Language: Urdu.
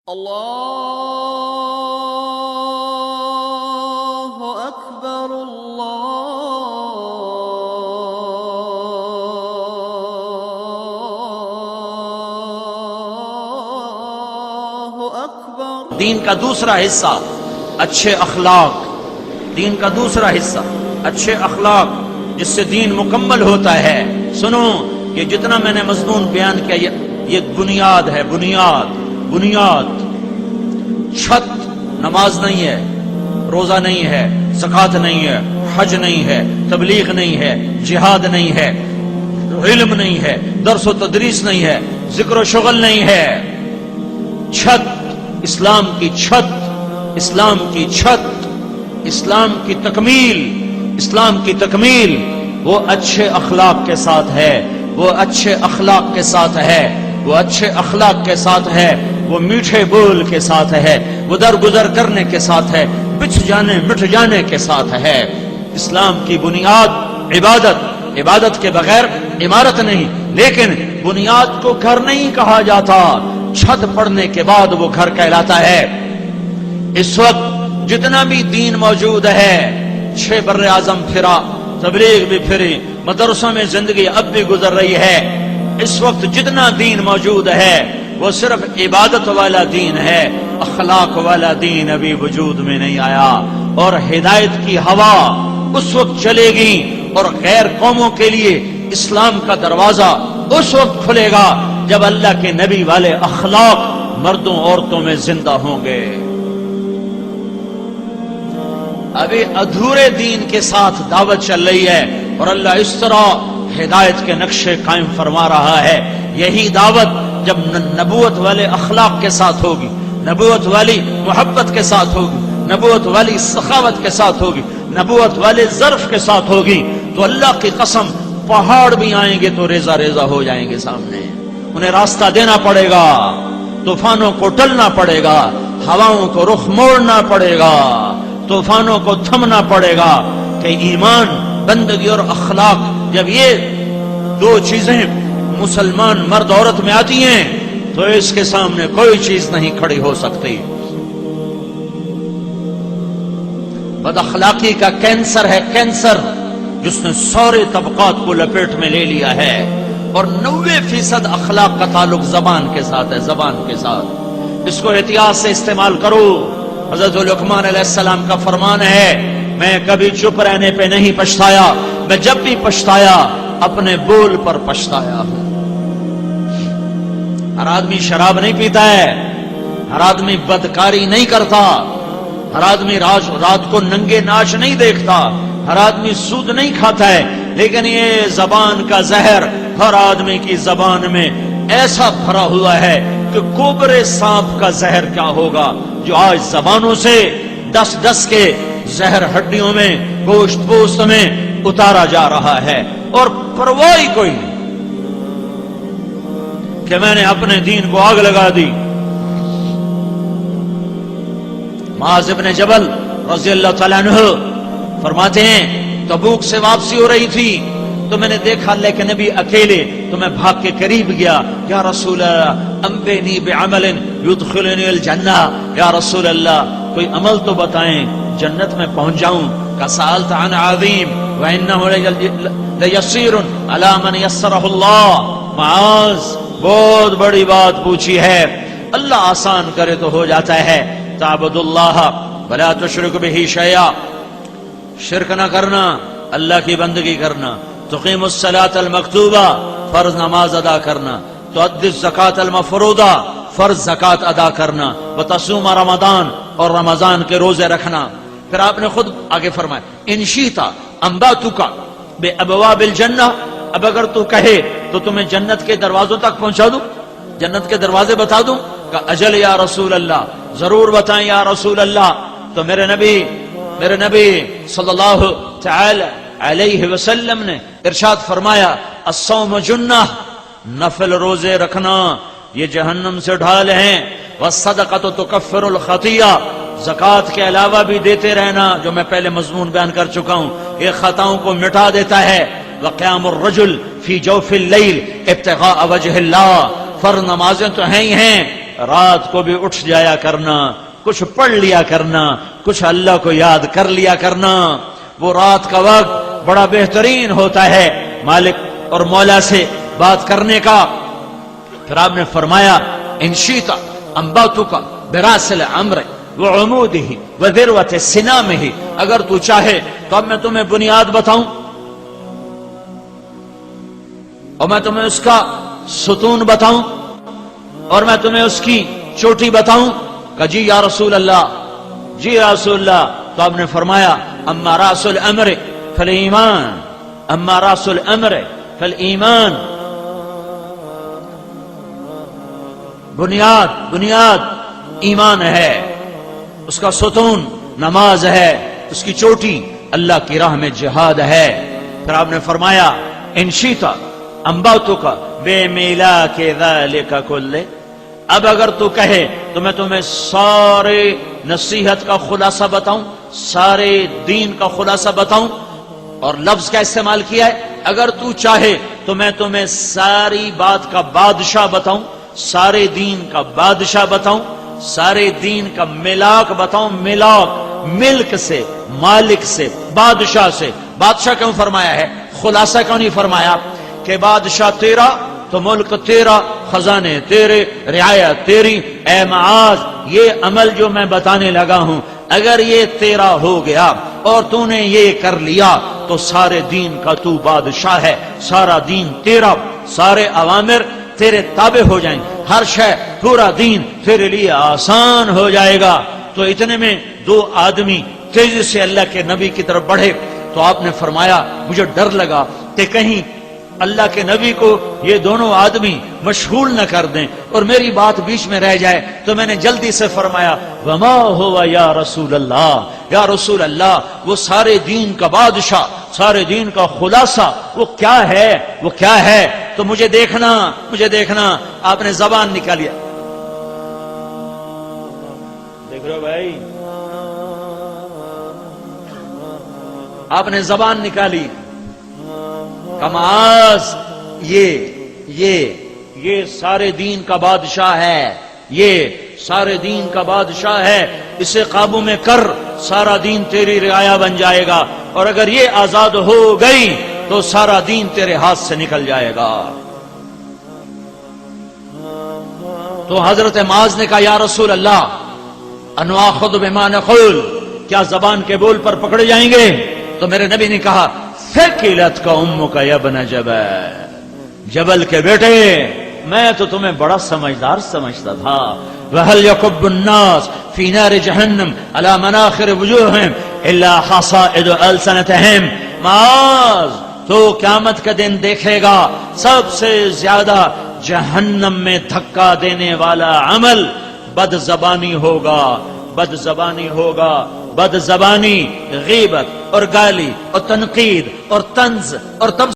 اللہ اکبر اللہ اکبر۔ دین کا دوسرا حصہ اچھے اخلاق، دین کا دوسرا حصہ اچھے اخلاق، جس سے دین مکمل ہوتا ہے۔ سنو، یہ جتنا میں نے مضمون بیان کیا یہ بنیاد ہے، بنیاد چھت۔ نماز نہیں ہے، روزہ نہیں ہے، زکوٰۃ نہیں ہے، حج نہیں ہے، تبلیغ نہیں ہے، جہاد نہیں ہے، علم نہیں ہے، درس و تدریس نہیں ہے، ذکر و شغل نہیں ہے۔ چھت، اسلام کی چھت، اسلام کی چھت، اسلام کی تکمیل، اسلام کی تکمیل وہ اچھے اخلاق کے ساتھ ہے، وہ اچھے اخلاق کے ساتھ ہے، وہ اچھے اخلاق کے ساتھ ہے، وہ میٹھے بول کے ساتھ ہے، وہ درگزر کرنے کے ساتھ ہے، مٹ جانے کے ساتھ ہے۔ اسلام کی بنیاد عبادت، عبادت کے بغیر عمارت نہیں، لیکن بنیاد کو گھر نہیں کہا جاتا، چھت پڑنے کے بعد وہ گھر کہلاتا ہے۔ اس وقت جتنا بھی دین موجود ہے، 6 بر اعظم پھرا، تبلیغ بھی پھری، مدرسوں میں زندگی اب بھی گزر رہی ہے۔ اس وقت جتنا دین موجود ہے وہ صرف عبادت والا دین ہے، اخلاق والا دین ابھی وجود میں نہیں آیا۔ اور ہدایت کی ہوا اس وقت چلے گی اور غیر قوموں کے لیے اسلام کا دروازہ اس وقت کھلے گا جب اللہ کے نبی والے اخلاق مردوں عورتوں میں زندہ ہوں گے۔ ابھی ادھورے دین کے ساتھ دعوت چل رہی ہے، اور اللہ اس طرح ہدایت کے نقشے قائم فرما رہا ہے۔ یہی دعوت جب نبوت والے اخلاق کے ساتھ ہوگی، نبوت والی محبت کے ساتھ ہوگی، نبوت والی سخاوت کے ساتھ ہوگی، نبوت والے ظرف کے ساتھ ہوگی، تو اللہ کی قسم پہاڑ بھی آئیں گے تو ریزہ ریزہ ہو جائیں گے سامنے۔ انہیں راستہ دینا پڑے گا، طوفانوں کو ٹلنا پڑے گا، ہواؤں کو رخ موڑنا پڑے گا، طوفانوں کو تھمنا پڑے گا کہ ایمان، بندگی اور اخلاق جب یہ دو چیزیں مسلمان مرد عورت میں آتی ہیں تو اس کے سامنے کوئی چیز نہیں کھڑی ہو سکتی۔ بد اخلاقی کا کینسر ہے، کینسر، جس نے سارے طبقات کو لپیٹ میں لے لیا ہے، اور 90% اخلاق کا تعلق زبان کے ساتھ ہے، زبان کے ساتھ۔ اس کو احتیاط سے استعمال کرو۔ حضرت لقمان علیہ السلام کا فرمان ہے، میں کبھی چپ رہنے پہ نہیں پچھتایا، میں جب بھی پچھتایا اپنے بول پر پچھتایا ہوں۔ ہر آدمی شراب نہیں پیتا ہے، ہر آدمی بدکاری نہیں کرتا، ہر آدمی رات کو ننگے ناچ نہیں دیکھتا، ہر آدمی سود نہیں کھاتا ہے، لیکن یہ زبان کا زہر ہر آدمی کی زبان میں ایسا بھرا ہوا ہے کہ کوبرے سانپ کا زہر کیا ہوگا، جو آج زبانوں سے ڈس کے زہر ہڈیوں میں، گوشت پوست میں اتارا جا رہا ہے، اور پرواہ کوئی نہیں کہ میں نے اپنے دین کو آگ لگا دی۔ معاذ ابن جبل رضی اللہ تعالیٰ عنہ فرماتے ہیں، تبوک سے واپسی ہو رہی تھی تو میں نے دیکھا اللہ کے نبی اکیلے، تو میں بھاگ کے قریب گیا، یا رسول اللہ انبئنی بعمل یدخلنی الجنہ، یا رسول اللہ کوئی عمل تو بتائیں جنت میں پہنچ جاؤں۔ سألت عن عظیم وإنه لیسیر علی من یسرہ اللہ۔ معاذ، بہت بڑی بات پوچھی ہے، اللہ آسان کرے تو ہو جاتا ہے۔ تعبد اللہ ولا تشرک بہ شیئا، شرک نہ کرنا، اللہ کی بندگی کرنا، تقیم الصلاۃ المکتوبہ، فرض نماز ادا کرنا، تؤدی الزکاۃ المفروضہ، فرض زکات ادا کرنا، وتصوم رمضان، اور رمضان کے روزے رکھنا۔ پھر آپ نے خود آگے فرمایا، ان شئتا انبأتک بابواب الجنہ، اب اگر تو کہے تو تمہیں جنت کے دروازوں تک پہنچا دوں، جنت کے دروازے بتا دوں؟ کہ اجل یا رسول اللہ، ضرور بتائیں یا رسول اللہ۔ تو میرے نبی صلی اللہ تعالی علیہ وسلم نے ارشاد فرمایا، الصوم جنہ، نفل روزے رکھنا یہ جہنم سے ڈھال ہیں، والصدقۃ تکفر الخطیہ، زکوٰۃ کے علاوہ بھی دیتے رہنا، جو میں پہلے مضمون بیان کر چکا ہوں، یہ خطاؤں کو مٹا دیتا ہے۔ وقیام الرجل فی جوف اللیل ابتغاء وجہ اللہ، فرض نمازیں تو ہیں ہی ہیں، رات کو بھی اٹھ جایا کرنا، کچھ پڑھ لیا کرنا، کچھ اللہ کو یاد کر لیا کرنا. وہ رات کا وقت بڑا بہترین ہوتا ہے مالک اور مولا سے بات کرنے کا. پھر آپ نے فرمایا ان شئت انبأتک براس الامر وعمودہ وذروۃ سنامہ، اگر تو چاہے تو اب میں تمہیں بنیاد بتاؤں اور میں تمہیں اس کا ستون بتاؤں اور میں تمہیں اس کی چوٹی بتاؤں. کہ جی یا رسول اللہ، جی یا رسول اللہ. تو آپ نے فرمایا اما راس الامر فالایمان، اما راس الامر فالایمان. بنیاد ایمان ہے، اس کا ستون نماز ہے، اس کی چوٹی اللہ کی راہ میں جہاد ہے. پھر آپ نے فرمایا ان شئت انبأتک بمیلاک ذلک کلہ، اب اگر تو کہے تو میں تمہیں سارے نصیحت کا خلاصہ بتاؤں، سارے دین کا خلاصہ بتاؤں. اور لفظ کا استعمال کیا ہے اگر تو چاہے تو میں تمہیں ساری بات کا بادشاہ بتاؤں، سارے دین کا بادشاہ بتاؤں، سارے دین کا ملاک بتاؤں. ملاک ملک سے، مالک سے، بادشاہ سے. بادشاہ کیوں فرمایا ہے؟ خلاصہ کیوں نہیں فرمایا کہ بادشاہ تیرا تو ملک تیرا، خزانے تیرے، رعایت تیری. اے معاذ، یہ عمل جو میں بتانے لگا ہوں اگر یہ تیرا ہو گیا اور تو نے یہ کر لیا تو سارے دین کا تو بادشاہ ہے، سارا دین تیرا، سارے اوامر تیرے تابع ہو جائیں، ہر شے پورا دین تیرے لیے آسان ہو جائے گا. تو اتنے میں دو آدمی تیزی سے اللہ کے نبی کی طرف بڑھے. تو آپ نے فرمایا مجھے ڈر لگا کہ کہیں اللہ کے نبی کو یہ دونوں آدمی مشغول نہ کر دیں اور میری بات بیچ میں رہ جائے. تو میں نے جلدی سے فرمایا وما ہوا یا رسول اللہ، یا رسول اللہ وہ سارے دین کا بادشاہ، سارے دین کا خلاصہ وہ کیا ہے، وہ کیا ہے؟ تو مجھے دیکھنا، مجھے دیکھنا. آپ نے زبان نکالیا، دیکھ رہے ہو بھائی، آپ نے زبان نکالی. کماز یہ سارے دین کا بادشاہ ہے، یہ سارے دین کا بادشاہ ہے، اسے قابو میں کر، سارا دین تیری رعایا بن جائے گا. اور اگر یہ آزاد ہو گئی تو سارا دین تیرے ہاتھ سے نکل جائے گا. تو حضرت معاذ نے کہا یا رسول اللہ انآخذ بما نقول، کیا زبان کے بول پر پکڑے جائیں گے؟ تو میرے نبی نے کہا ثقلت کا امک یا ابن جبل، جبل کے بیٹے میں تو تمہیں بڑا سمجھدار سمجھتا تھا. وَهَلْ يَكُبُّ النَّاسِ فِي نَارِ جَهَنَّمَ عَلَى مَنَاخِرِ وُجُوهِهِمْ إِلَّا حَصَائِدُ أَلْسِنَتِهِمْ. معاذ تو قیامت کا دن دیکھے گا سب سے زیادہ جہنم میں دھکا دینے والا عمل بد زبانی ہوگا، بد زبانی ہوگا. بد زبانی، غیبت اور گالی اور تنقید اور طنز اور